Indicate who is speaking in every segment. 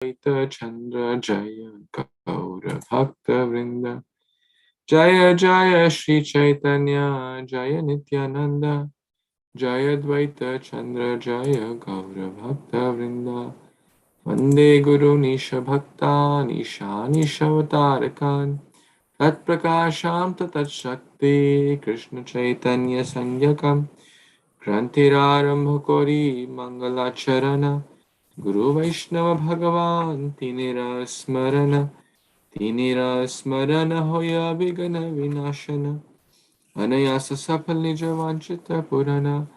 Speaker 1: Chandra Jaya Gaura Bhakta Vrinda Jaya Jaya Śrī Caitanya Jaya Nityananda Jaya Dvaita Chandra Jaya Gaura Bhakta Vrinda Vande Guru Nisha Bhakta Nisha Nishavatarakan Tat Prakasham Tat Shakti Krishna Chaitanya Sanyakam Krantirarambha Kori Mangalacharana Guru Vaishnava Bhagavan Tinira Smarana Hoya Vigana Vinashana Anayasa Sapal Nija Vanchita Purana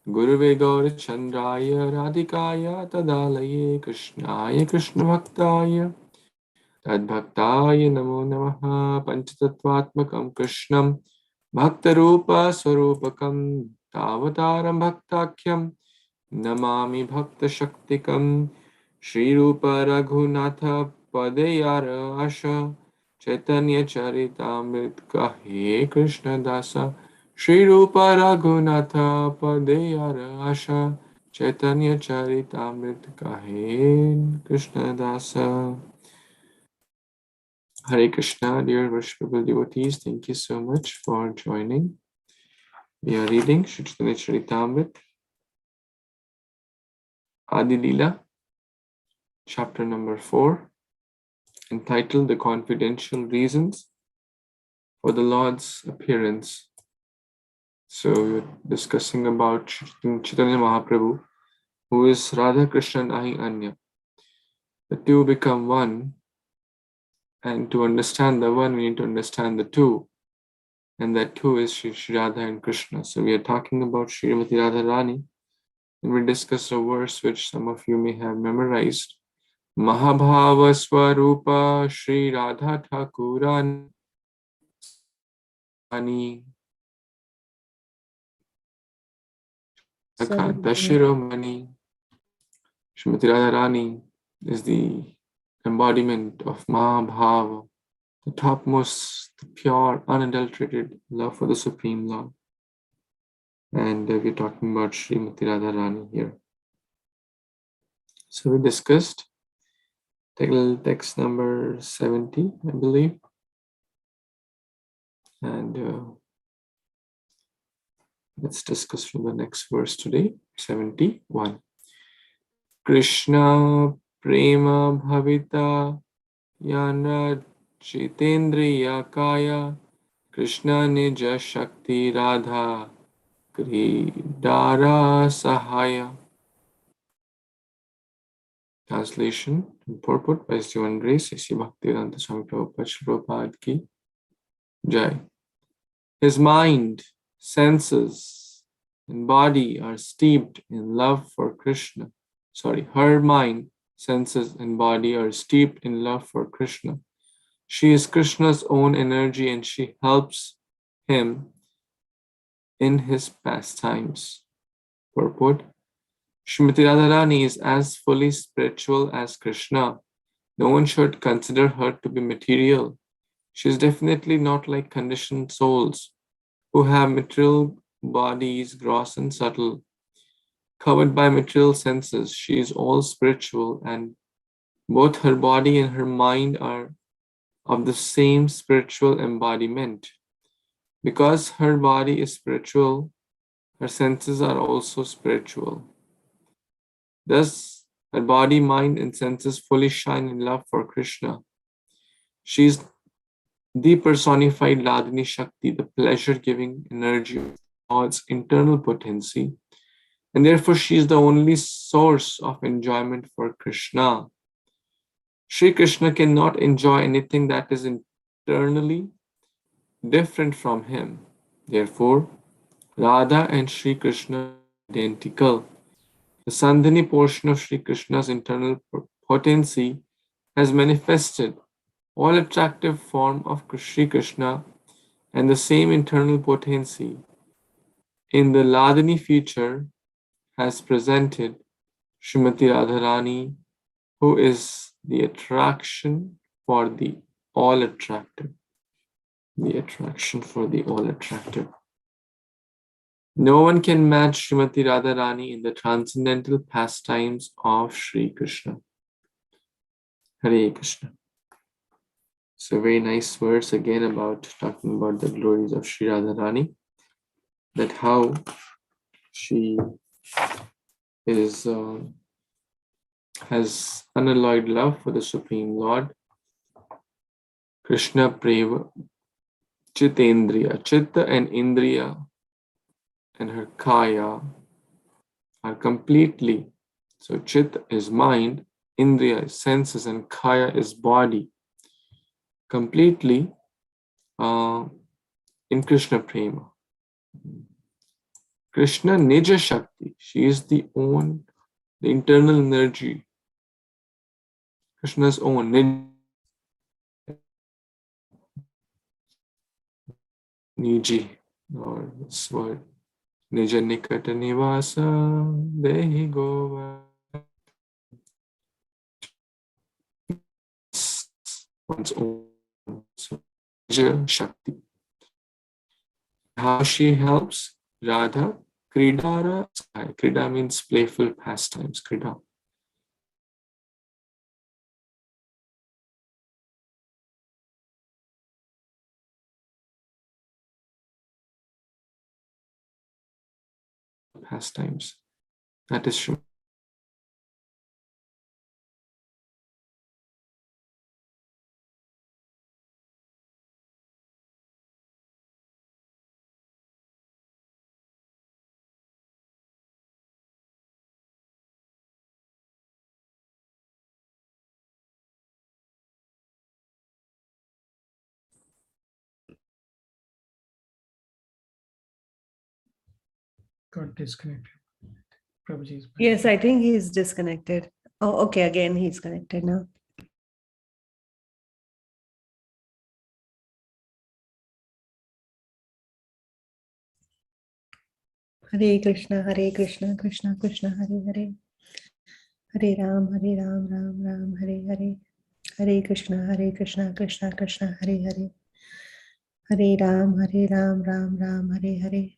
Speaker 1: Guruve Gaura Chandraya Radhikaya Tadalaye Krishnaya Krishna Bhaktaya Tadbhaktaya Namo Namaha Panchatattvatmakam Krishnam Bhaktarupa Swarupakam Tavataram Bhaktakyam Namami Bhakta Shaktikam Shri Rupa Raghunatha Padayara Asha Caitanya-caritāmṛta He Krishna Dasa Shri Rupa Raghunatha Padayara Asha Caitanya-caritāmṛta He Krishna Dasa. Hare Krishna, dear worshipable devotees, thank you so much for joining. We are reading Śrī Caitanya-caritāmṛta, Adi Lila, chapter number 4, entitled The Confidential Reasons for the Lord's Appearance. So we're discussing about Śrī Caitanya Mahāprabhu, who is Radha Krishna and Anya. The two become one, and to understand the one, we need to understand the two, and that two is Shri Radha and Krishna. So we are talking about Srimati Radharani, and we discussed a verse which some of you may have memorized. Mahabhava Swarupa Sri Radha Thakurani Akanta Shiromani. Srimati Radharani is the embodiment of Mahabhava, the topmost, the pure, unadulterated love for the Supreme Lord. And we're talking about Srimati Radharani here. So we discussed text number 70, I believe. And let's discuss from the next verse today, 71. Krishna Prema Bhavita Yana Chitendriya Kaya Krishna Nija Shakti Radha Kridara Sahaya. Translation and purport by His Divine Grace, Sri Bhaktivedanta Swami Prabhupada Ki Jai. His mind, senses, and body are steeped in love for Krishna. Her mind, senses, and body are steeped in love for Krishna. She is Krishna's own energy and she helps him in his pastimes. Purport: Srimati Radharani is as fully spiritual as Krishna. No one should consider her to be material. She is definitely not like conditioned souls who have material bodies, gross and subtle, covered by material senses. She is all spiritual, and both her body and her mind are of the same spiritual embodiment. Because her body is spiritual, her senses are also spiritual. Thus, her body, mind, and senses fully shine in love for Krishna. She is the personified Ladini Shakti, the pleasure-giving energy of God's internal potency, and therefore she is the only source of enjoyment for Krishna. Sri Krishna cannot enjoy anything that is internally different from him. Therefore, Radha and Sri Krishna are identical. The Sandhini portion of Sri Krishna's internal potency has manifested all attractive form of Sri Krishna, and the same internal potency in the Ladini feature has presented Srimati Radharani, who is the attraction for the all attractive. The attraction for the all attractive. No one can match Srimati Radharani in the transcendental pastimes of Sri Krishna. Hare Krishna. So very nice words again about talking about the glories of Sri Radharani, that how she is has unalloyed love for the Supreme Lord. Krishna Preva Chitendriya. Chitta and Indriya and her Kaya are completely, so Chit is mind, Indriya is senses, and Kaya is body, completely in Krishna Prema. Krishna Nija Shakti, she is the internal energy. Krishna's own Niji, or this word, Nija Nikata Nivasa Dehi Gova. One's own, so Nija Shakti. How she helps Radha? Kridara. Krida means playful pastimes. Krida. Pastimes. That is true.
Speaker 2: Got disconnected. Prabhuji is back.
Speaker 3: Yes, I think he's disconnected. Oh, okay, again he's connected now. Hare Krishna, Krishna Krishna, Hare Hare. Hare Ram, Ram Ram, Hare Hare. Hare Krishna, Krishna Krishna, Hare Hare. Hare Ram, Ram Ram, Hare Hare.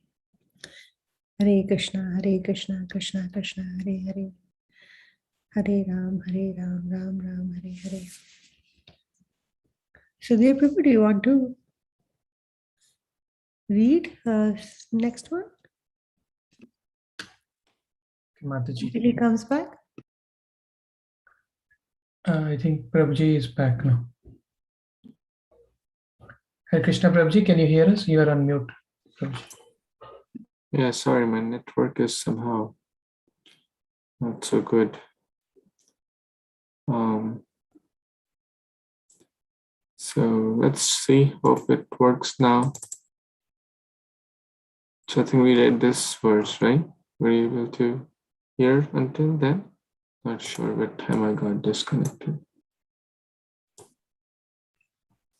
Speaker 3: Hare Krishna, Krishna Krishna, Hare Hare. Hare Ram, Ram Ram, Hare Hare. Sudhir Prabhu, do you want to read next one?
Speaker 2: Mataji.
Speaker 3: Till he comes back?
Speaker 2: I think Prabhuji is back now. Hare Krishna Prabhuji, can you hear us? You are on mute. Prabhuji.
Speaker 1: Yeah, sorry, my network is somehow not so good. So let's see, hope it works now. So I think we read this verse, right? Were you able to hear until then? Not sure what time I got disconnected.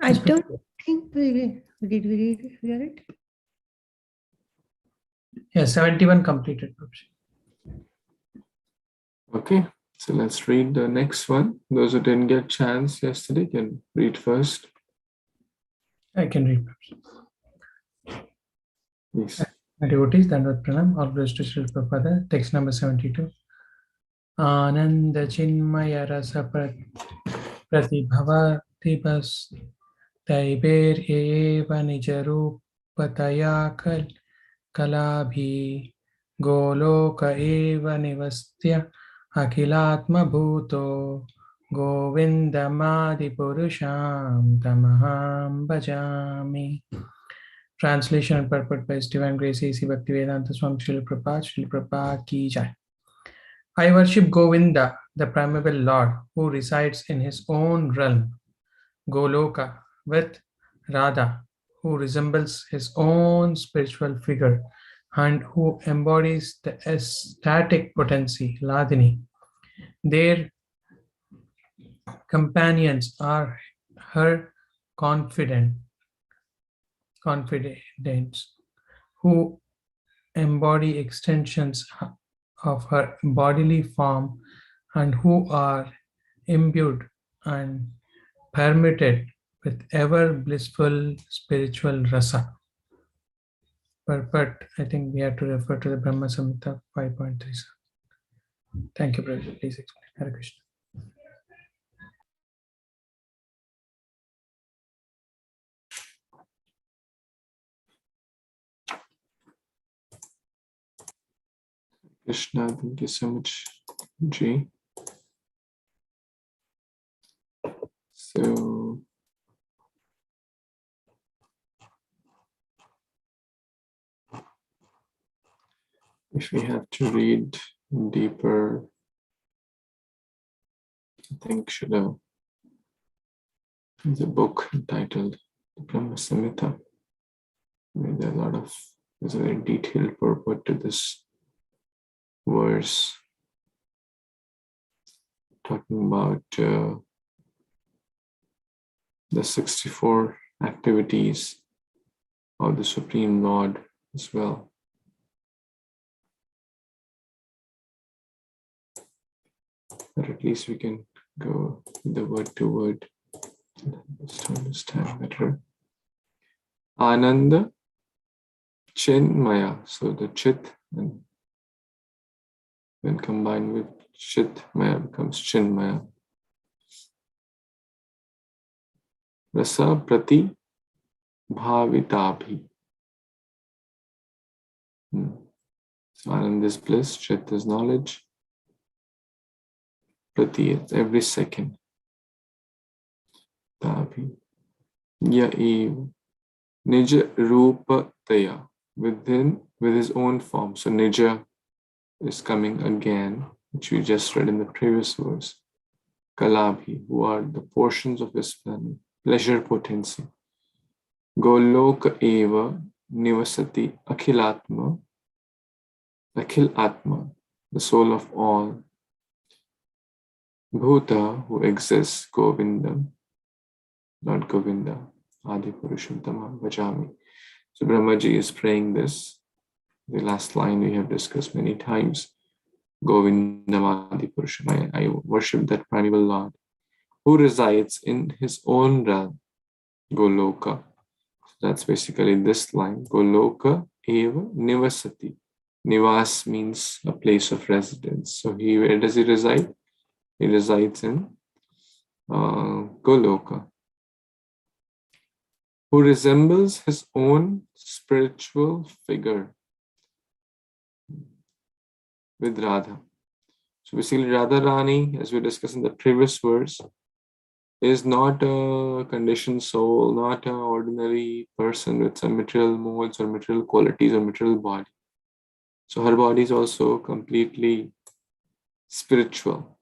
Speaker 3: I don't think did we hear it?
Speaker 2: Yeah, 71 completed. Prabhuji.
Speaker 1: Okay, so let's read the next one. Those who didn't get a chance yesterday can read first.
Speaker 2: I can read. Prabhuji.
Speaker 1: Please.
Speaker 2: Devotees, Dandavat Pranam, all praise to Srila Prabhupada, text number 72. Ananda Chinmaya Rasa Pratibhavati Bas Taiber Eva Nijarupataya Kalabhi Goloka Eva Nivastya Akilatma Bhuto Govindamadi Purusham Tamaham Bhajami. Translation and purport by His Divine Grace A.C. Bhaktivedanta Swami Srila Prabhupada Ki Jai. I worship Govinda, the primeval Lord, who resides in his own realm, Goloka, with Radha, who resembles his own spiritual figure and who embodies the ecstatic potency, Ladini. Their companions are her confidants, who embody extensions of her bodily form and who are imbued and permitted with ever blissful spiritual rasa. But I think we have to refer to the Brahma Samhita 5.37. Thank you, Prabhuji. Please explain. Hare Krishna.
Speaker 1: Krishna, thank you so much, G. So, if we have to read deeper, I think should have the book entitled Brahma Samhita. There's a very detailed purport to this verse, talking about the 64 activities of the Supreme Lord as well. But at least we can go the word to word just to understand better. Ananda Chinmaya. So the Chit, and when combined with Chit Maya becomes Chinmaya. Rasa Prati Bhavitabhi. So Ananda is bliss, Chit is knowledge, Prati is every second. Tabhi. Yaev. Nija Rupa Taya. With his own form. So Nija is coming again, which we just read in the previous verse. Kalabhi, who are the portions of his pleasure potency. Goloka Eva Nivasati Akhilatma, Akhil Atma, the soul of all. Bhuta, who exists, Govindam, Lord Govinda, Adi Purushottama Vajami. So Brahmaji is praying this. The last line we have discussed many times. Govindam Adi Purusham. I worship that primeval Lord who resides in his own realm, Goloka. So that's basically this line. Goloka Eva Nivasati. Nivas means a place of residence. So where does he reside? He resides in Goloka. Who resembles his own spiritual figure with Radha. So basically Radha Rani, as we discussed in the previous verse, is not a conditioned soul, not an ordinary person with some material modes or material qualities or material body. So her body is also completely spiritual.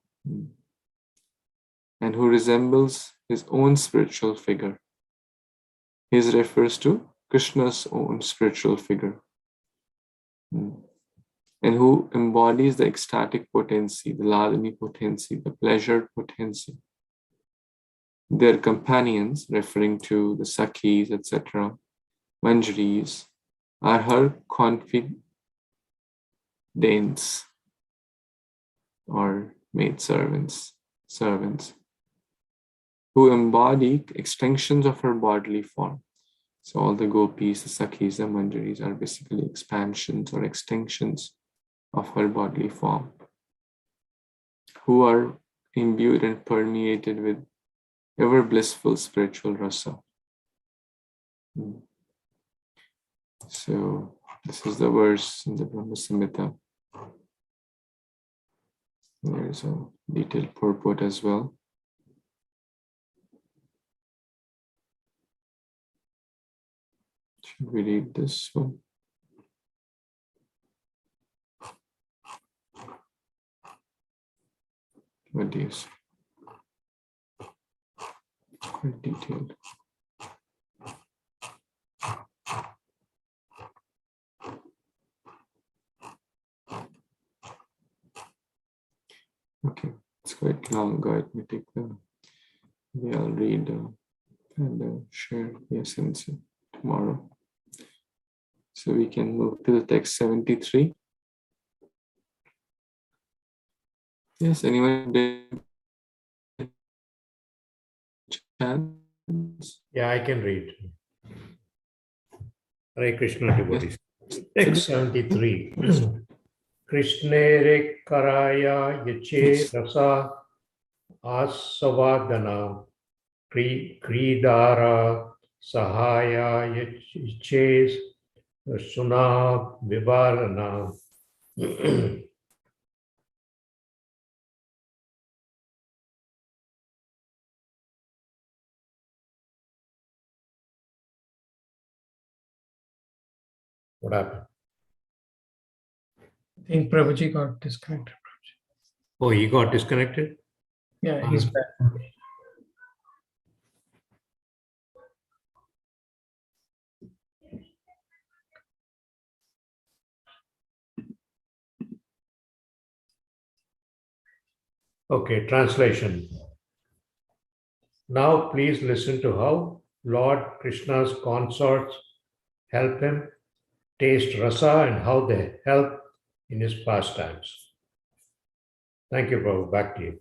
Speaker 1: And who resembles his own spiritual figure. His refers to Krishna's own spiritual figure. And who embodies the ecstatic potency, the ladani potency, the pleasure potency. Their companions, referring to the Sakhis, etc., Manjaris, are her confidants or maidservants, who embody extensions of her bodily form. So all the gopis, the Sakhis, the Manjaris are basically expansions or extensions of her bodily form, who are imbued and permeated with ever blissful spiritual rasa. So this is the verse in the Brahma Samhita. There is a detailed purport as well. Should we read this one? What do you say? Quite detailed. Okay, it's quite long. Go ahead, me take the. Maybe I'll read and share the essence tomorrow. So we can move to the text 73. Yes, anyone did chance?
Speaker 4: Yeah, I can read. Hare Kṛṣṇa devotees. Text 73. Krishnere karaya yache rasa asavadana kridara sahaya yache suna vivarana What happened?
Speaker 2: I think Prabhuji got disconnected.
Speaker 4: Oh, he got disconnected?
Speaker 2: Yeah, he's back.
Speaker 4: Okay, translation. Now please listen to how Lord Krishna's consorts help him taste rasa and how they help in his pastimes. Thank you, Prabhu. Back to you.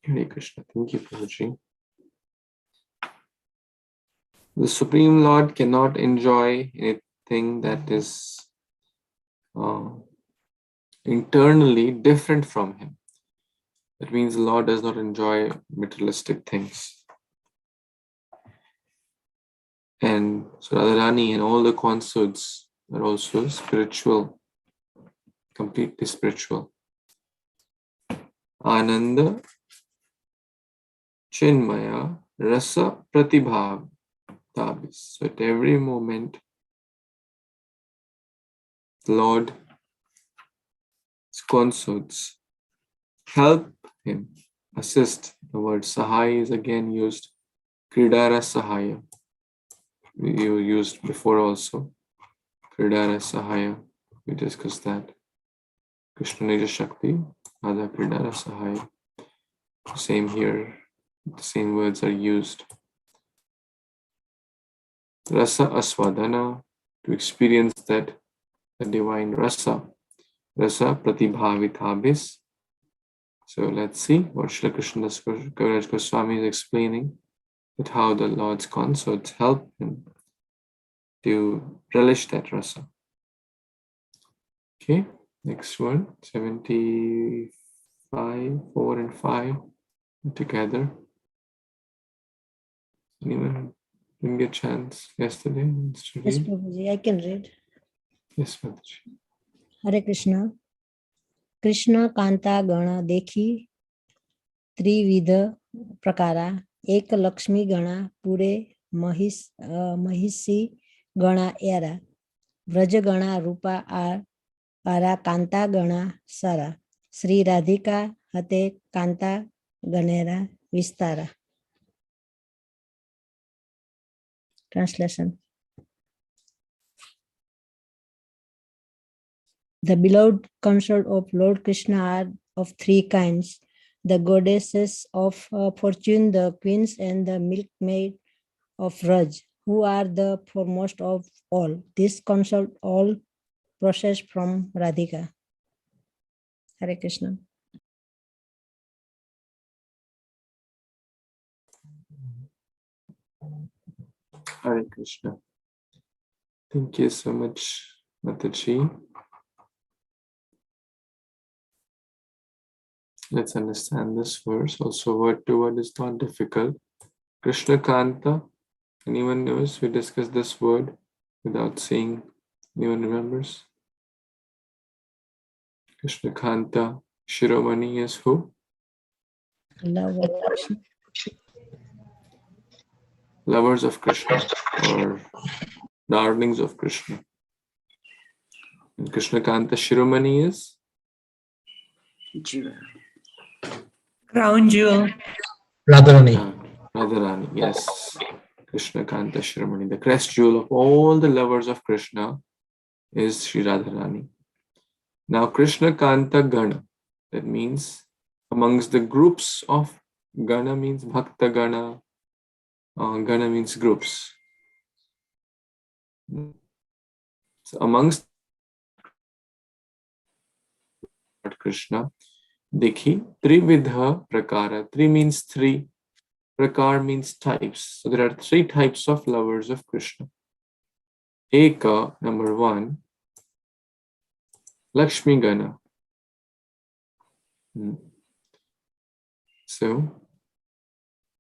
Speaker 1: Hare Krishna. Thank you, Prabhuji. The Supreme Lord cannot enjoy anything that is internally different from him. That means the Lord does not enjoy materialistic things. And so Radharani and all the consorts are also spiritual, completely spiritual. Ananda, Chinmaya, Rasa, Pratibhav, Tabis. So at every moment, the Lord's consorts help him, assist. The word Sahaya is again used. Kridara Sahaya. You used before also. Kridara Sahaya. We discussed that. Krishna Nija Shakti, Adha Kridara Sahaya. Same here. The same words are used. Rasa Aswadana, to experience that, the divine rasa. Rasa Pratibhavitabis. So let's see what Shri Krishna Kaviraj Goswami is explaining, that how the Lord's consorts help him to relish that rasa. Okay, next one, 75, 4 and 5 together. Anyone didn't get a chance yesterday?
Speaker 3: Yes, Prabhuji, I can read.
Speaker 1: Yes, Mataji.
Speaker 3: Hare Krishna. Krishna Kanta Gana Dekhi Trividha Prakara Ek Lakshmi Gana Pure Mahisi Gana Era Vraja Gana Rupa Ara Kanta Gana Sara Sri Radhika Hate Kanta Ganera Vistara. Translation. The beloved consort of Lord Krishna are of three kinds: the goddesses of fortune, the queens, and the milkmaid of Raj, who are the foremost of all. This consort all process from Radhika. Hare Krishna.
Speaker 1: Hare Krishna. Thank you so much, Mataji. Let's understand this verse. Also, word to word is not difficult. Krishna Kanta. Anyone knows? We discussed this word without saying. Anyone remembers? Krishna Kanta. Shiromani is who?
Speaker 3: Love of Krishna.
Speaker 1: Lovers of Krishna or darlings of Krishna. And Krishna Kanta Shiromani is?
Speaker 5: Crown jewel.
Speaker 2: Radharani.
Speaker 1: Radharani, yes. Krishna Kanta Shiromani. The crest jewel of all the lovers of Krishna is Sri Radharani. Now Krishna Kanta Gana. That means amongst the groups of Gana means Bhakta Gana. Gana means groups. So amongst Krishna, Dekhi, Trividha Prakara. Tri means three. Prakar means types. So there are three types of lovers of Krishna. Eka, number one, Lakshmi Gana. So,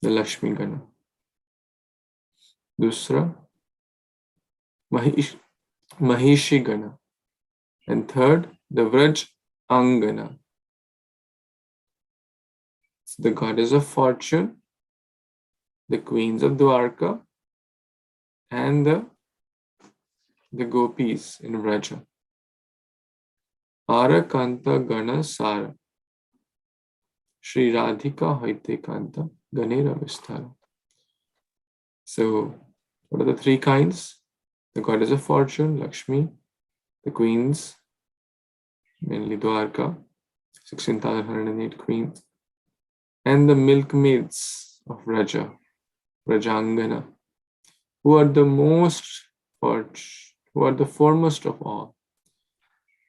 Speaker 1: the Lakshmi Gana. Dusra, Mahishi Gana. And third, the Vraj Angana. So the goddess of fortune, the queens of Dwarka, and the gopis in Vraja. Ara Kanta Gana Sara. Sri Radhika Hoite Kanta Ganera Vistara. So, what are the three kinds? The goddess of fortune, Lakshmi, the queens, mainly Dwarka, 16,108 queens, and the milkmaids of Vraja, Vrajangana, who are the foremost of all.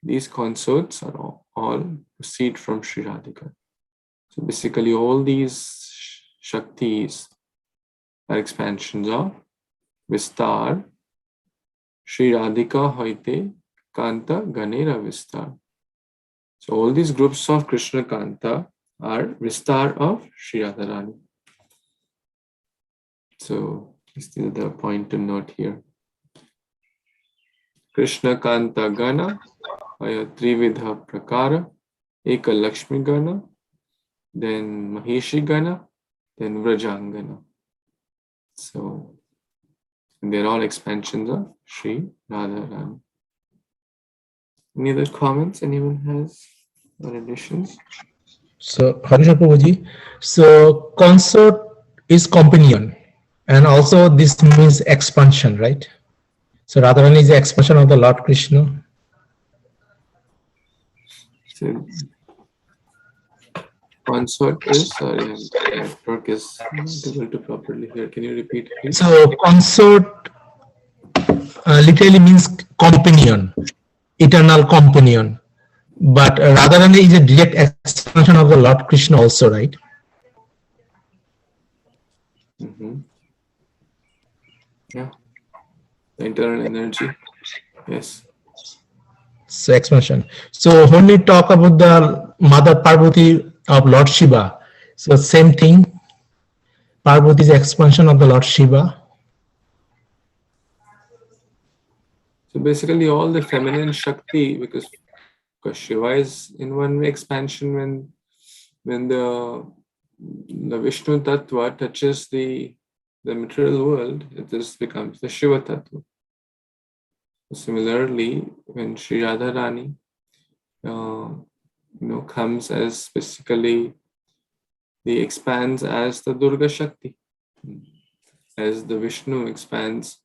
Speaker 1: These consorts are all proceed from Sri Radhika. So basically all these Shaktis are expansions of Vistar, Sri Radhika Hoite Kanta Ganera Vistar. So all these groups of Krishna Kanta are Vistar of Sri Radharani. So this is the point to note here. Krishna Kanta Gana, Aya Trividha Prakara, Eka Lakshmi Gana, then Maheshi Gana, then Vrajangana. So they're all expansions of Sri Radharani. Any other comments anyone has or additions?
Speaker 6: So, Hare Kṛṣṇa Prabhuji, so consort is companion, and also this means expansion, right? So Radharani is the expansion of the Lord Krishna.
Speaker 1: So, consort is, sorry, network is not able to properly hear. Can you repeat, please?
Speaker 6: So consort literally means companion, eternal companion. But Radharani is a direct expansion of the Lord Krishna also, right?
Speaker 1: Mm-hmm. Yeah. The internal energy. Yes.
Speaker 6: So expansion. So when we talk about the Mother Parvati of Lord Shiva, so same thing. Parvati is expansion of the Lord Shiva.
Speaker 1: So basically all the feminine Shakti, because Shiva is in one way expansion when the Vishnu Tattva touches the material world, it just becomes the Shiva Tattva. Similarly, when Sri Radharani comes as basically the expands as the Durga Shakti, as the Vishnu expands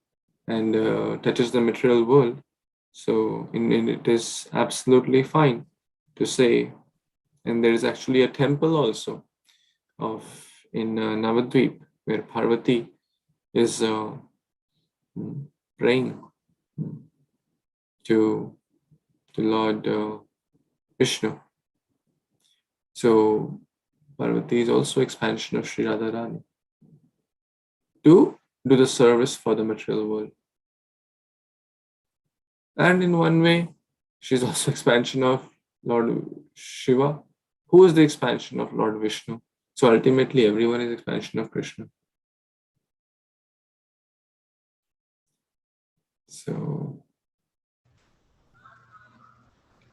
Speaker 1: and touches the material world. So it is absolutely fine to say, and there is actually a temple also in Navadvip where Parvati is praying to Lord Vishnu. So Parvati is also expansion of Sri Radharani to do the service for the material world. And in one way, she's also expansion of Lord Shiva, who is the expansion of Lord Vishnu. So ultimately, everyone is expansion of Krishna. So,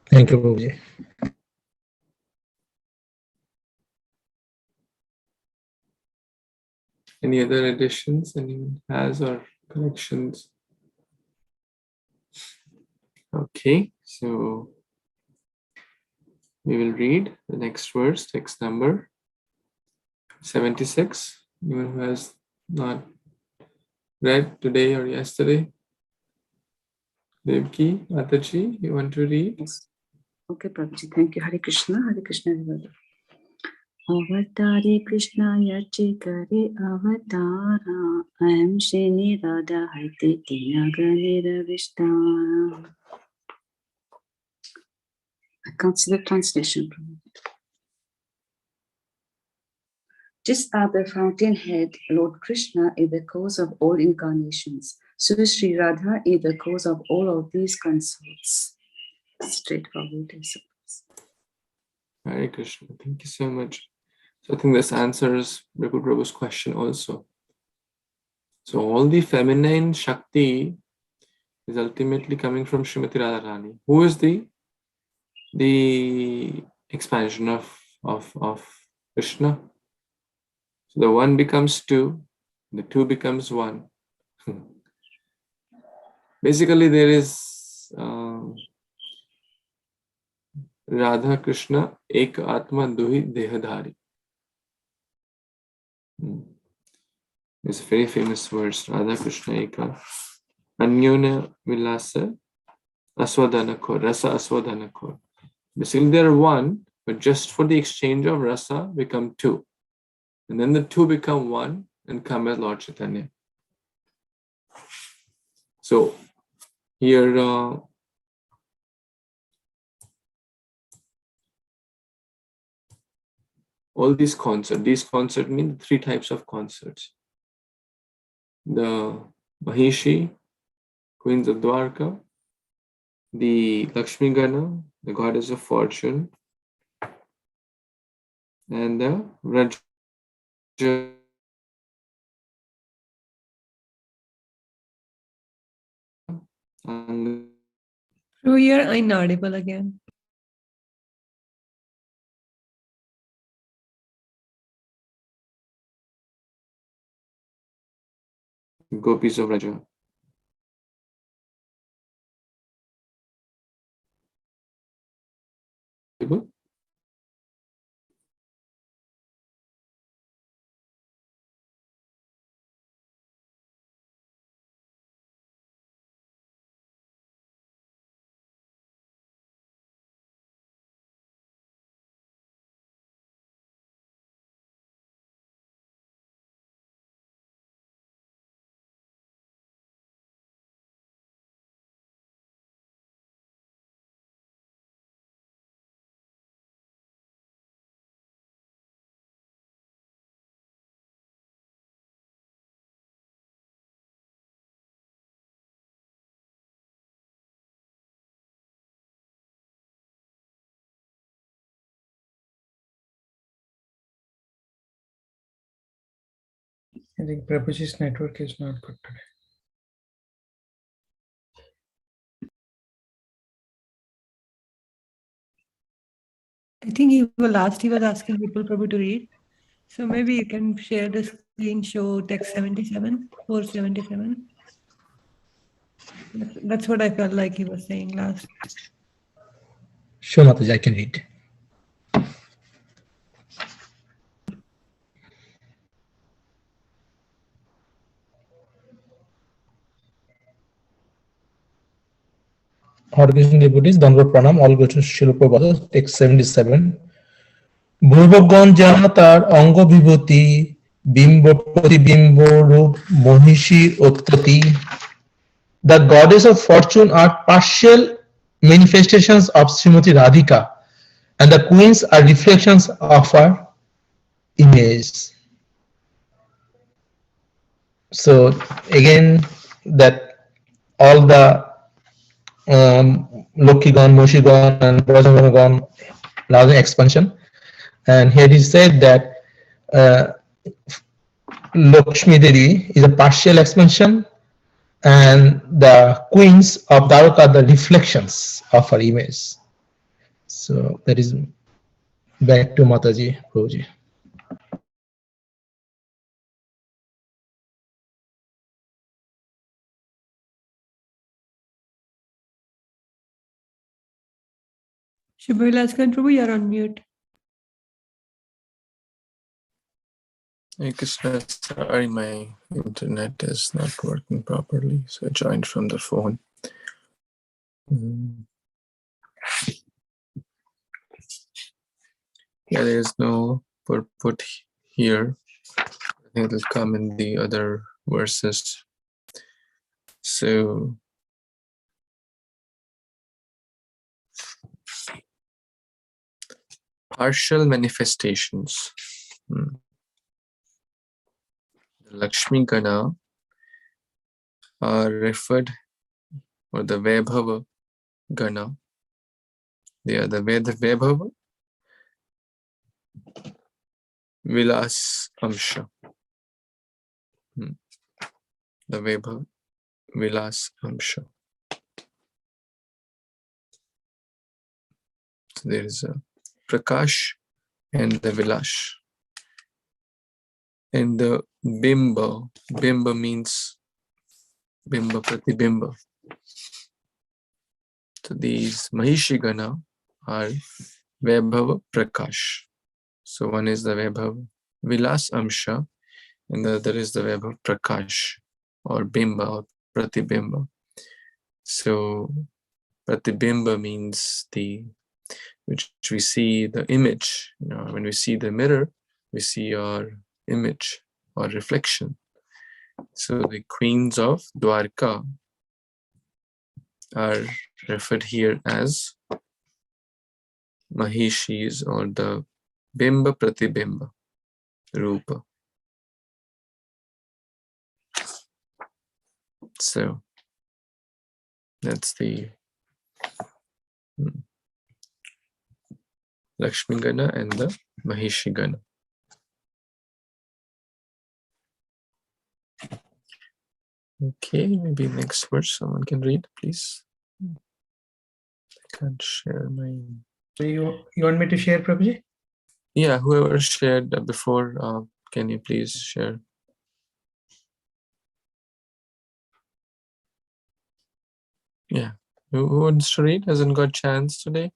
Speaker 6: Thank you, Prabhuji.
Speaker 1: any other additions anyone has or corrections? Okay, so we will read the next verse, text number 76. Anyone who has not read today or yesterday? Devki, Mataji, you want to read?
Speaker 5: Yes. Okay, Prabhuji. Thank you. Hare Krishna. Hare Krishna, everybody. Avatare Krishna yache kare avatara. I am Shri Radha Haite Tinaganira Vishtara. I can't see the translation. Just as the fountainhead, Lord Krishna is the cause of all incarnations. So Sri Radha is the cause of all of these consorts. Straightforward, I suppose.
Speaker 1: Hare Krishna, thank you so much. So I think this answers Ripu Prabhu's question also. So all the feminine Shakti is ultimately coming from Srimati Radharani, who is the expansion of Krishna. So the one becomes two, the two becomes one. Basically, there is Radha Krishna Ek Atma Duhi Dehadhari. It's a very famous verse. Radha Krishna Eka Anyona Vilasa Aswadhanakor, Rasa Aswadhanakor. Basically, they are one, but just for the exchange of rasa become two. And then the two become one and come as Lord Chaitanya. So here all these concerts mean three types of concerts. The Mahishi, Queens of Dwarka, the Lakshmi Gana, the goddess of fortune, and the Raja.
Speaker 3: So you're inaudible again.
Speaker 1: Gopis of Raja.
Speaker 2: I think Prabhuji's network is not good today.
Speaker 3: I think he was asking people Prabhu to read. So maybe you can share the screen, show text 77, 477. That's what I felt like he was saying last.
Speaker 6: Sure, Mataji, I can read. Hare Krishna devotees, Dandavat Pranam, all go to Srila Prabhupada, text 77. ভূর্ভগণ জানা তার অঙ্গ বিভূতি বিম্ব প্রতিবিম্ব রূপ মহিষী উৎপত্তি. The goddess of fortune are partial manifestations of Srimati Radhika, and the queens are reflections of her image. So again, that all the Lokigan, Moshigan, and Brajamanagan allows expansion. And here he said that Lakshmi Devi is a partial expansion, and the queens of Dwarka are the reflections of her image. So that is back to Mataji, Prabhuji.
Speaker 3: Shubhavilaskan Prabhu, you're on mute.
Speaker 1: Hare Krishna, sorry, my internet is not working properly, so I joined from the phone. Yeah, there is no purport here. I think it will come in the other verses. So partial manifestations. The Lakshmi Gana are referred, or the Vaibhava Gana. They are the Vaibhava Vilas Amsha. The Vaibhava Vilas Amsha. So there is a Prakash and the Vilash. And the bimba, bimba means bimba pratibimba. So these Mahishigana are Vaibhava Prakash. So one is the Vaibhava Vilas Amsha, and the other is the Vaibhava Prakash, or Bimba, or Pratibimba. So Pratibimba means which we see the image. When we see the mirror, we see our image or reflection. So the queens of Dwarka are referred here as Mahishis, or the Bimba Pratibimba Rupa. So that's the Lakshmi Gana and the Mahishi Gana. Okay, maybe next verse someone can read, please. I can't share my...
Speaker 2: So you want me to share, Prabhuji?
Speaker 1: Yeah, whoever shared before, can you please share? Yeah, who wants to read? Hasn't got chance today?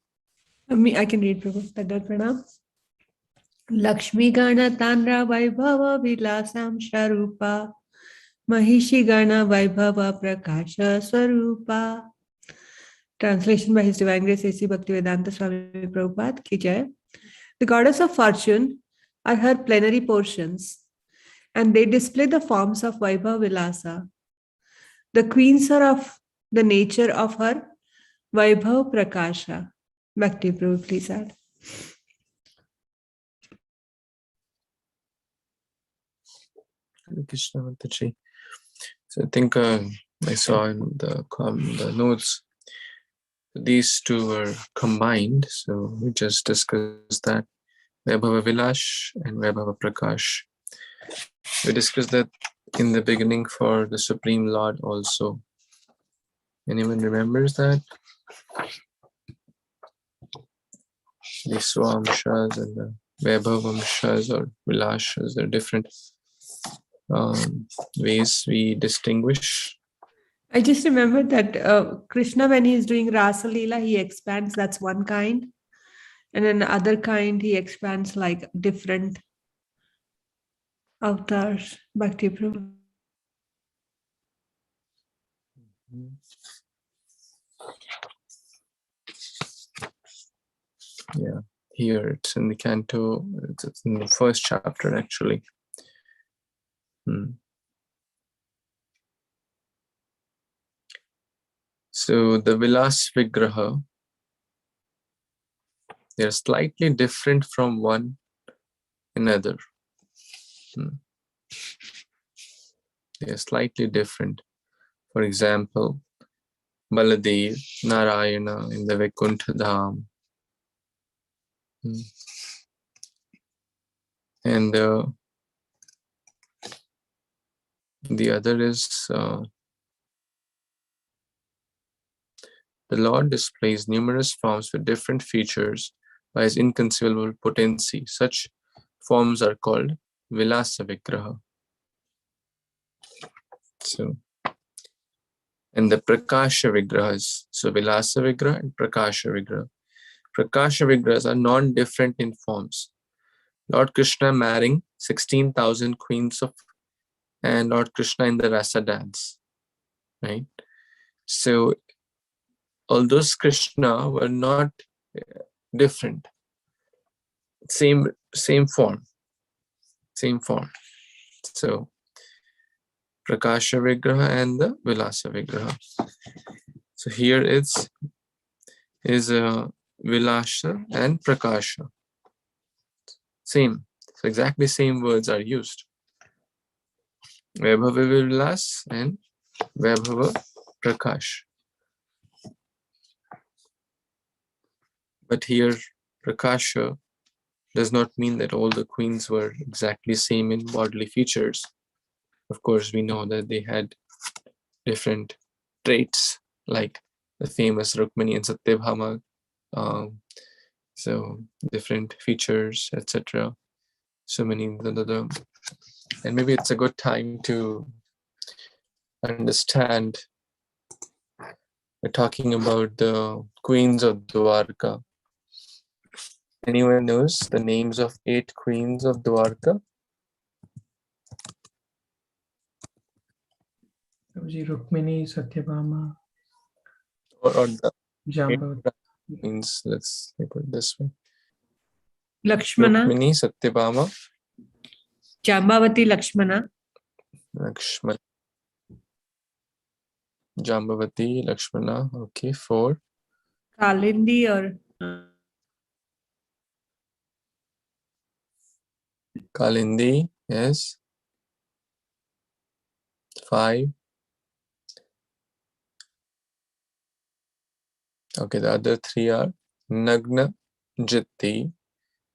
Speaker 3: I can read, Prabhu. Tadad Pranam. Lakshmi Gana Tanra Vaibhava Vilasam Sharupa Mahishi Gana Vaibhava Prakasha Swarupa. Translation by His Divine Grace A.C. Bhaktivedanta Swami Prabhupada Ki Jai. The goddess of fortune are her plenary portions, and they display the forms of Vaibhava Vilasa. The queens are of the nature of her Vaibhava Prakasha. Bhakti Prabhu, please add.
Speaker 1: Hare Krishna Mataji. So I think I saw in the notes, these two were combined. So we just discussed that Vaibhava Vilash and Vaibhava Prakash. We discussed that in the beginning for the Supreme Lord also. Anyone remembers that? The Swamshas and the Vaibhavamshas or Vilashas, they're different ways we distinguish.
Speaker 3: I just remembered that Krishna, when he's doing Rasa Lila, he expands, that's one kind. And then the other kind, he expands like different avatars. Bhakti Prabhu.
Speaker 1: Yeah, here it's in the canto, it's in the first chapter actually. So the Vilas Vigraha, they're slightly different from one another. They're slightly different. For example, Baladev, Narayana in the Vaikuntha Dham. And the other is the Lord displays numerous forms with different features by his inconceivable potency. Such forms are called Vilasa Vigraha. So, and the Prakasha Vigrahas. So Vilasa Vigraha and Prakasha Vigraha. Prakasha Vigrahas are non-different in forms. Lord Krishna marrying 16,000 queens and Lord Krishna in the Rasa dance, right? So all those Krishna were not different. Same form. So Prakasha Vigraha and the Vilasa Vigraha. So here is a Vilasa and Prakasha. Same. So exactly same words are used. Vaibhava Vilas and Vaibhava Prakash. But here Prakasha does not mean that all the queens were exactly same in bodily features. Of course, we know that they had different traits, like the famous Rukmini and Satyabhama. So different features, etc. So many the And maybe it's a good time to understand. We're talking about the queens of Dwarka. Anyone knows the names of 8 queens of Dwarka?
Speaker 2: Rukmini, Satyabhama,
Speaker 1: Or the
Speaker 2: Jambavati.
Speaker 1: queens, let's put it this way.
Speaker 3: Lakshmana,
Speaker 1: Rukmini, Satyabhama,
Speaker 3: Jambavati, Lakshmana,
Speaker 1: Lakshmana, Jambavati, Lakshmana, okay, 4.
Speaker 3: Kalindi or
Speaker 1: Kalindi, yes. 5. Okay, the other 3 are Nagna, Jitti,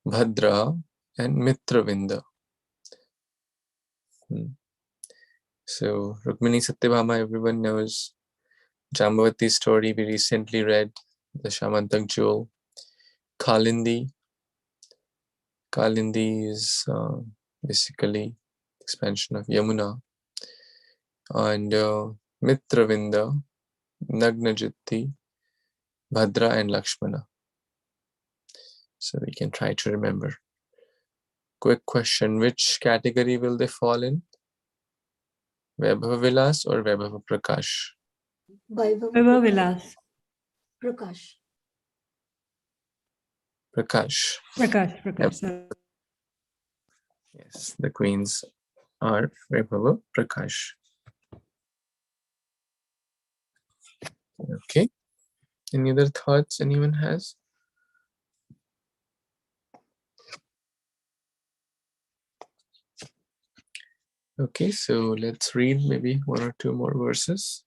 Speaker 1: Bhadra, and Mitravinda. So, Rukmini Satyabhama, everyone knows. Jambavati's story we recently read, the Shamantak Jewel. Kalindi. Kalindi is basically expansion of Yamuna. And Mitravinda, Nagnajitti, Bhadra, and Lakshmana. So we can try to remember. Quick question, which category will they fall in? Vaibhava Vilas or Vaibhava Prakash?
Speaker 3: Vaibhava Vilas.
Speaker 7: Prakash.
Speaker 1: Prakash.
Speaker 3: Prakash.
Speaker 1: Yes, the queens are Vaibhava Prakash. Okay. Any other thoughts anyone has? Okay, so let's read maybe 1 or 2 more verses.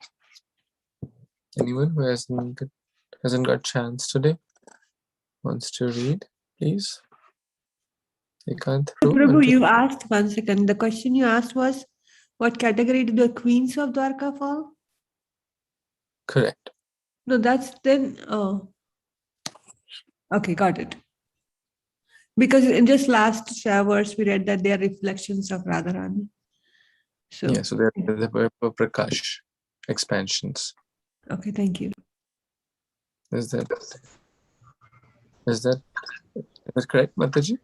Speaker 1: Anyone who hasn't got chance today wants to read, please.
Speaker 3: Prabhu, you asked 1 second. The question you asked was, what category do the queens of Dwarka fall?
Speaker 1: Correct.
Speaker 3: No, that's then. Oh, okay, got it. Because in just last verse we read that they are reflections of Radharani. So
Speaker 1: Yeah, so they're the Prakash expansions.
Speaker 3: Okay, thank you.
Speaker 1: Is that correct, Mataji?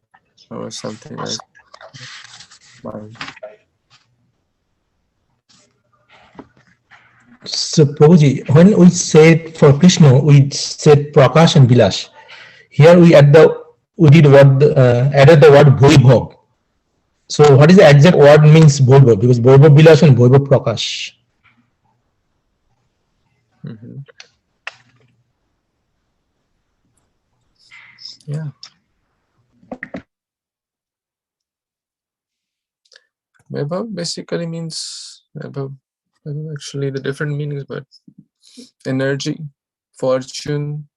Speaker 1: Or something else?
Speaker 6: So Prabhuji, when we said for Krishna, we said Prakash and Vilas. Here we added the word Vaibhav. So what is the exact word means Vaibhav? Because Vaibhav Vilas and Vaibhav Prakash.
Speaker 1: Yeah. Vaibhav basically means Vaibhav actually the different meanings, but energy, fortune,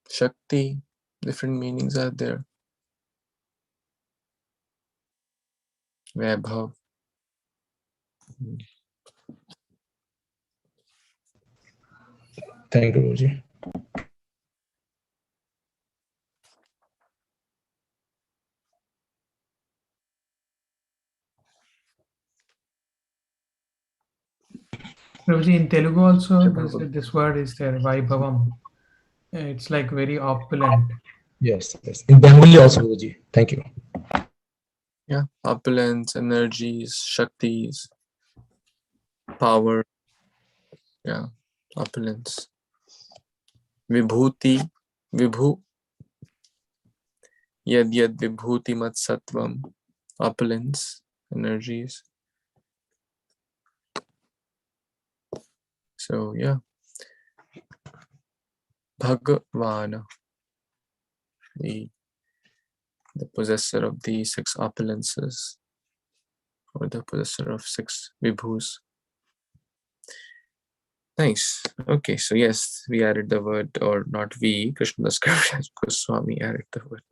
Speaker 1: Shakti, different meanings are there. Vaibhav.
Speaker 6: Thank you, Prabhuji.
Speaker 2: Prabhuji, in Telugu also, this word is there, Vaibhavam. It's like very opulent.
Speaker 6: Yes. In Bengali also, Prabhuji. Thank you.
Speaker 1: Yeah, opulence, energies, Shaktis, power. Yeah, opulence. Vibhuti, Vibhu. Yad Vibhuti Mat Sattvam. Opulence, energies. So yeah. Bhagavana, the possessor of the 6 opulences, or the possessor of 6 vibhus. Nice. Okay, so yes, we added the word, or not we, Krishnadas Kaviraj Goswami added the word.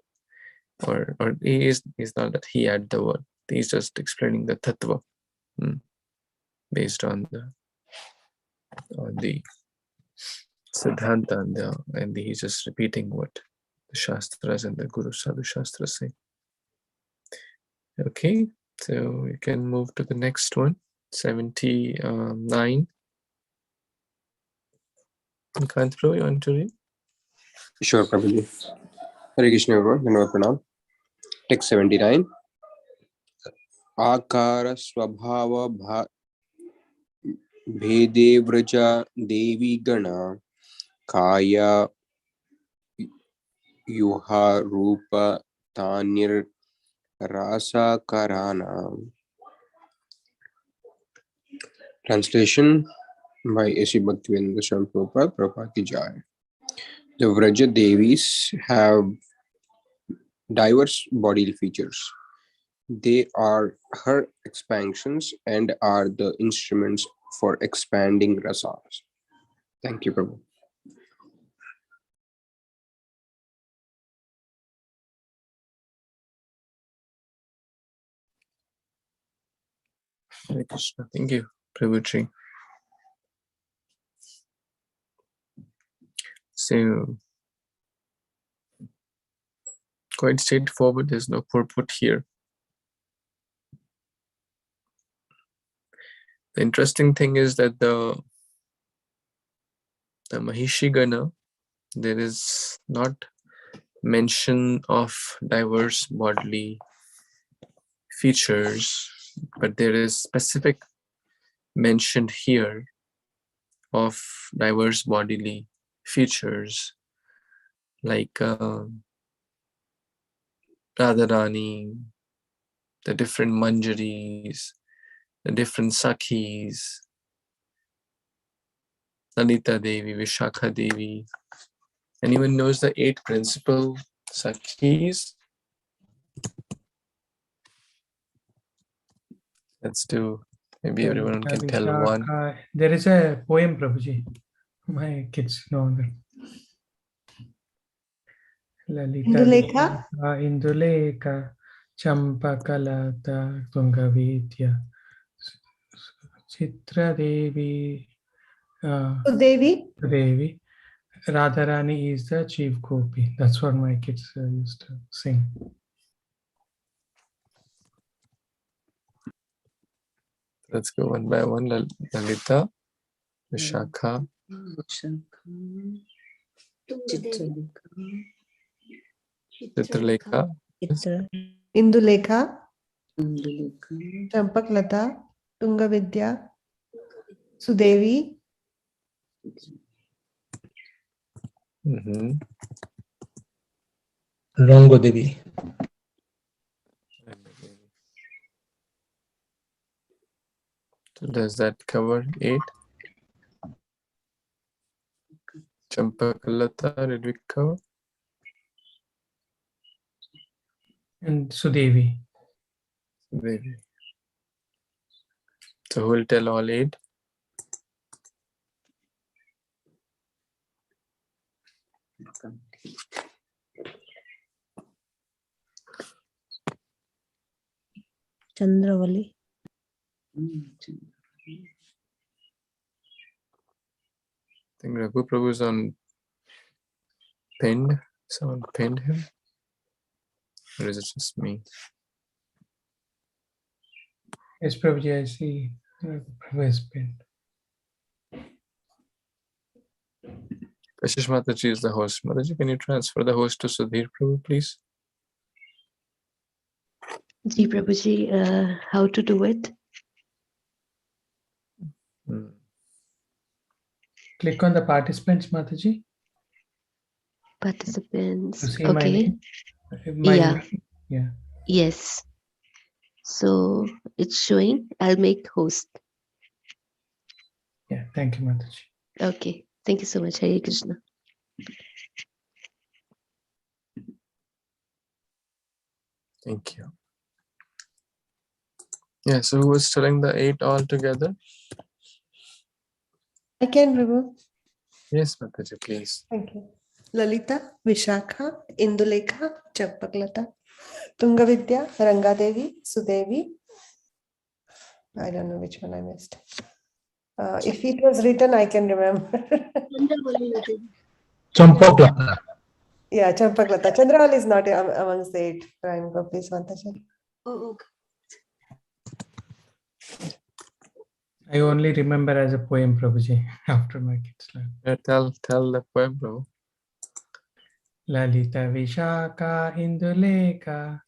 Speaker 1: Or he is not that he added the word. He's just explaining the tattva based on the Siddhanta and he's just repeating what the Shastras and the Guru Sadhu Shastras say. Okay, So you can move to the next one, 79. Kantro, you want to read?
Speaker 7: Sure, Prabhuji. Hare Krishna, everyone. Dhanavad pranam. Text 79. Akara swabhava bhede vraja devi gana kaya yuha rupa tanir rasa karana. Translation by A.C. Bhaktivedanta Swami Prabhupada, Prabhupada ki jai. The Vraja Devis have diverse bodily features. They are her expansions and are the instruments for expanding rasas. Thank you, Prabhu.
Speaker 1: Hare Krishna. Thank you, Prabhuji. So, quite straightforward. There's no purport here. The interesting thing is that the Mahishigana, there is not mention of diverse bodily features, but there is specific mention here of diverse bodily features like Radharani, the different manjaris, the different sakhis, Lalita Devi, Vishakha Devi. Anyone knows the 8 principal sakhis? Let's do, maybe everyone can tell one.
Speaker 2: There is a poem, Prabhuji. My kids know that. Lalita
Speaker 3: Indulekha?
Speaker 2: Indulekha Champakalata Tungavidya Chitra Devi
Speaker 3: Devi?
Speaker 2: Devi. Radharani is the chief gopi. That's what my kids used to sing.
Speaker 1: Let's go one by one. Lalita, Vishakha, Chitralekha,
Speaker 3: Indulekha, Champaklata, Tungavidya, Sudevi,
Speaker 6: Rango Devi.
Speaker 1: So does that cover 8? Champakalata, did we cover?
Speaker 2: And Sudevi.
Speaker 1: Devi. So who will tell all 8?
Speaker 3: Chandravali.
Speaker 1: I think Raghu Prabhu is on pinned. Someone pinned him? Or is it just me?
Speaker 2: Yes, Prabhuji, I see. Prabhu has been.
Speaker 1: Kashish Mataji is the host. Mataji, can you transfer the host to Sudhir Prabhu, please?
Speaker 8: Ji Prabhuji, how to do it?
Speaker 2: Click on the participants, Mataji.
Speaker 8: Participants.
Speaker 2: To see
Speaker 8: Okay.
Speaker 2: my
Speaker 8: Yeah.
Speaker 2: name. Yeah.
Speaker 8: Yes. So it's showing. I'll make host.
Speaker 2: Yeah. Thank you, Mataji.
Speaker 8: Okay. Thank you so much. Hare Krishna.
Speaker 1: Thank you. Yeah, so who was telling the 8 all together?
Speaker 3: I can, Prabhu.
Speaker 1: Yes, Mataji, please.
Speaker 3: Thank you. Lalita, Vishakha, Indulekha, Champaklata, Tungavidya, Rangadevi, Sudevi. I don't know which one I missed. If it was written, I can remember.
Speaker 6: Champaklata.
Speaker 3: Yeah, Champaklata. Chandravali is not amongst the 8 prime gopis, Mataji.
Speaker 8: Oh, okay.
Speaker 2: I only remember as a poem, Prabhuji, after my kids learn.
Speaker 1: Yeah, tell the poem, bro.
Speaker 2: Lalita Vishaka Induleka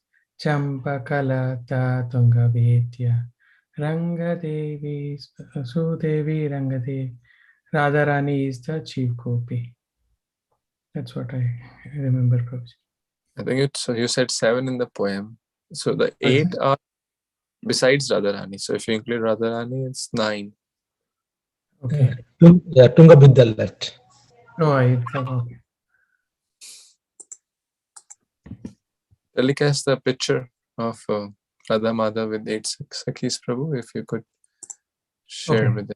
Speaker 2: Champakalata Tungavetya Rangadevi Sudevi Rangadevi Radharani is the chief gopi. That's what I remember, Prabhuji.
Speaker 1: I think it's you said 7 in the poem. So the 8 are besides Radharani. So if you include Radharani, it's 9.
Speaker 2: Okay.
Speaker 6: Yeah, Tunga Vidyalat.
Speaker 2: Oh, I have, okay.
Speaker 1: Telecast the picture of Radha Madhav with 8 Sakhis, Prabhu, if you could share
Speaker 2: Okay.
Speaker 1: with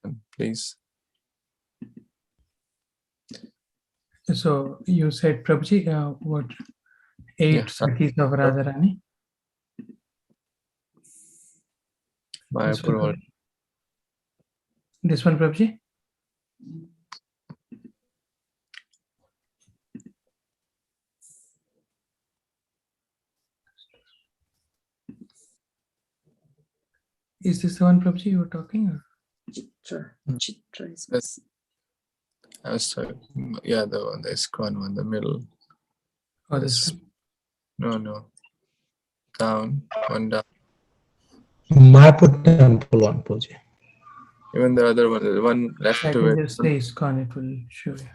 Speaker 1: them, please.
Speaker 2: So you said, Prabhuji, what? 8
Speaker 1: Yeah.
Speaker 2: Sakhis of Radharani?
Speaker 1: Mayapur.
Speaker 2: This one, Prabhuji? Is this the one, Prabhuji, you were talking? Or?
Speaker 5: Chitra is
Speaker 1: Yes. I was sorry. Yeah, the one, the ISKCON one, the middle.
Speaker 2: Oh, this one?
Speaker 1: No. Down, one down.
Speaker 6: Mayapur temple one, Puji.
Speaker 1: Even the other one, the one left
Speaker 2: I
Speaker 1: to
Speaker 2: can
Speaker 1: it.
Speaker 2: just say ISKCON, it will show you.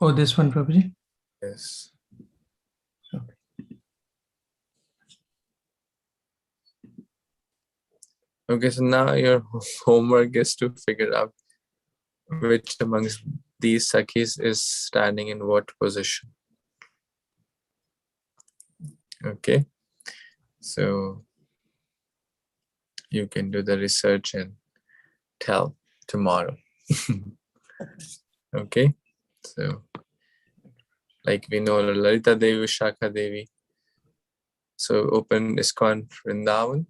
Speaker 2: Oh, this one, Prabhuji?
Speaker 1: Yes.
Speaker 2: Okay.
Speaker 1: Okay, so now your homework is to figure out which amongst these Sakhis is standing in what position. Okay, so you can do the research and tell tomorrow. Okay, so like we know Lalita Devi, Shaka Devi. So open ISKCON Vrindavan.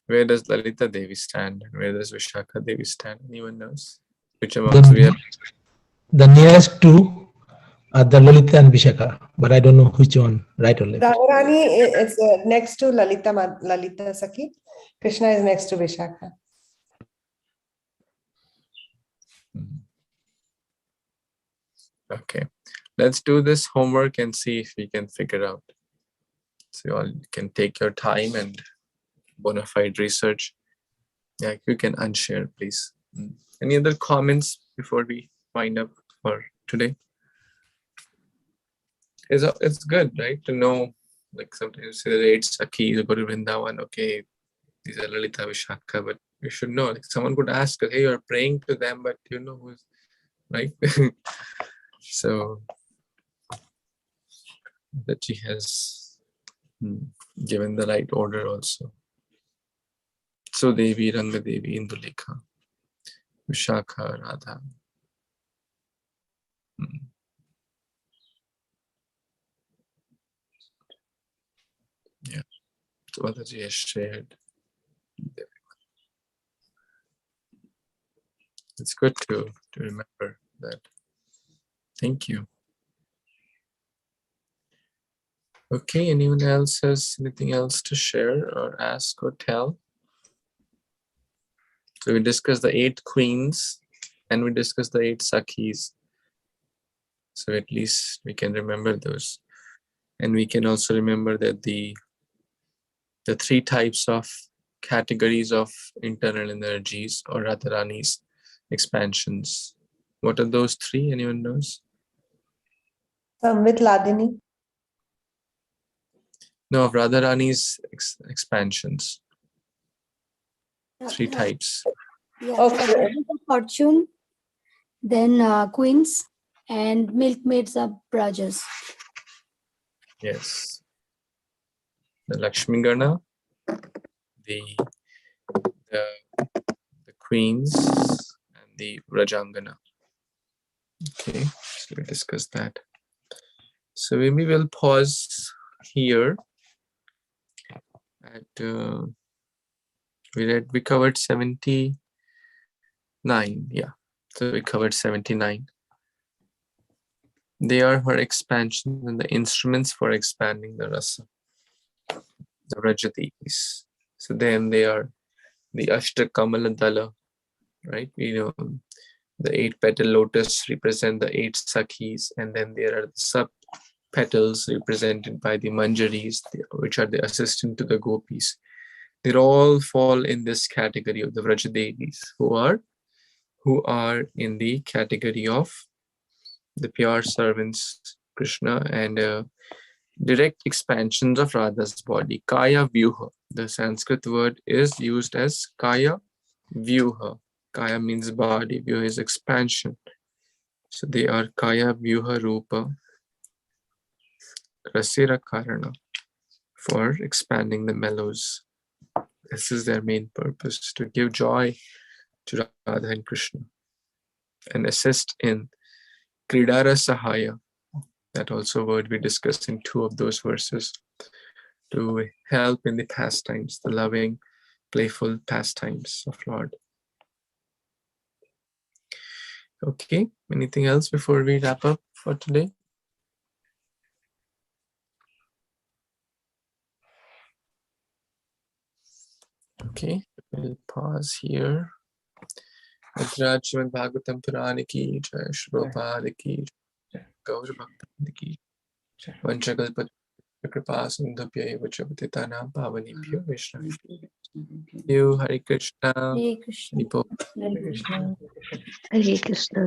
Speaker 1: Where does Lalita Devi stand? Where does Vishakha Devi stand? Anyone knows? Which amongst we are?
Speaker 6: The nearest two are the Lalita and Vishaka, but I don't know which one, right or left.
Speaker 3: Radharani is next to Lalita Sakhi. Krishna is next to Vishakha.
Speaker 1: Okay, let's do this homework and see if we can figure out. So you all can take your time and bona fide research. Yeah, you can unshare, please. Any other comments before we wind up for today? It's good, right, to know, like sometimes you say the 8 Sakhis, you go to Vrindavan, okay, these are Lalita, Vishakha, but you should know, like someone could ask, hey, you're praying to them, but you know who's, right? So that she has given the right order also. So Devi, Ranga Devi, Indulekha, Vishakha, Radha. Yeah, so Mataji has shared. It's good to remember that. Thank you. Okay, anyone else has anything else to share or ask or tell? So we discussed the 8 queens and we discussed the 8 Sakhis. So at least we can remember those. And we can also remember that the 3 types of categories of internal energies or Radharani's expansions. What are those 3? Anyone knows?
Speaker 3: With Ladini.
Speaker 1: No, of Radharani's expansions. 3 types.
Speaker 9: Yeah,
Speaker 3: Okay.
Speaker 9: Fortune, then queens and milkmaids of Brajas.
Speaker 1: Yes. The Lakshmi Gana, the queens, and the Rajangana. Okay, so we'll discuss that. So maybe we'll pause here. We covered 79. Yeah, so we covered 79. They are for expansion and the instruments for expanding the rasa, the Rajatis. So then they are the Ashtakamala Dala, right? We know the 8-petal lotus represent the 8 Sakhis, and then there are the sub-petals represented by the Manjaris, which are the assistant to the gopis. They all fall in this category of the Vrajadevis, who are in the category of the pure servants, Krishna, and direct expansions of Radha's body. Kaya Vyuha. The Sanskrit word is used as Kaya Vyuha. Kaya means body, Vyuha is expansion. So they are Kaya Vyuha Rupa Rasira Karana, for expanding the mellows. This is their main purpose, to give joy to Radha and Krishna and assist in Kridara Sahaya. That also word we discussed in 2 of those verses, to help in the pastimes, the loving, playful pastimes of Lord. Okay, anything else before we wrap up for today? Okay, we'll pause here. Śrīmad-Bhāgavatam Purana ki jai, Śrī Prabhupada ki jai, Gaur Bhakta ki jai. Vanchakalpa Kripa Sindhubhya eva cha patitanam pavanebhyo Vaishnavibhyo. Hare Kṛṣṇa.
Speaker 9: Hare Krishna.
Speaker 2: Hare Krishna.
Speaker 8: Hare Krishna.